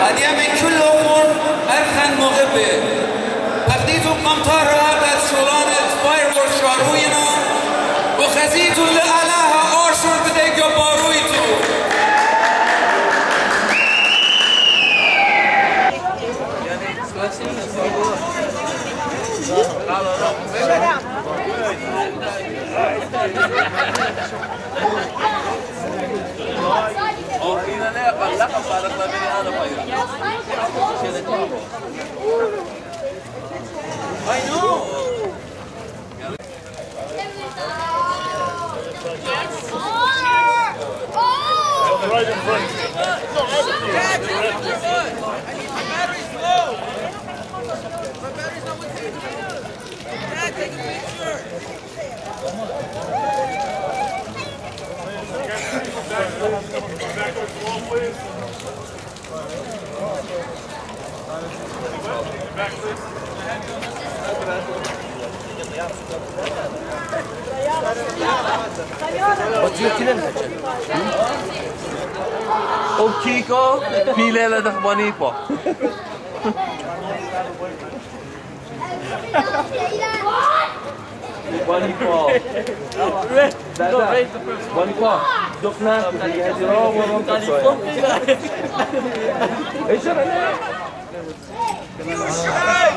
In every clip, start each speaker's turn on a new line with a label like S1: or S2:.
S1: هدیه من کل امور ارخن مغبه بخديتو قمطار هذا سولان فايروركس شاروينا وخزيتو لألاها أرشر بديك بارويتو I know.
S2: Right in front.
S3: Dad, take a picture. I need my battery's low. My battery's not with me. Dad, take a picture.
S2: Back towards the wall, please. Back, please.
S4: O Kiko, pilela da Juanipo. Juanipo. Juanipo. Dufna, Hajiro, Wong Kalipo.
S3: Hey,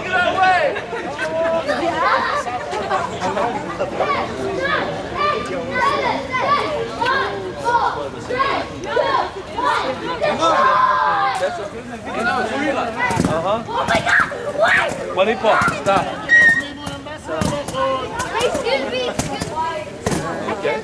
S3: get away!
S4: Oh my God! What? Juanipo, stop.
S5: Excuse me. Okay.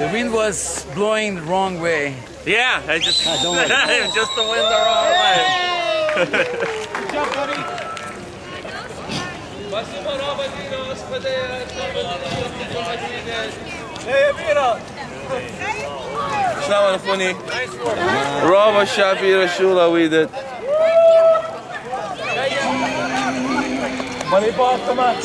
S1: The wind was blowing the wrong way.
S4: Yeah, I just just the wind the wrong way. Assalamu alaikum. Rava Shafira Shula we did. Money ball, come on.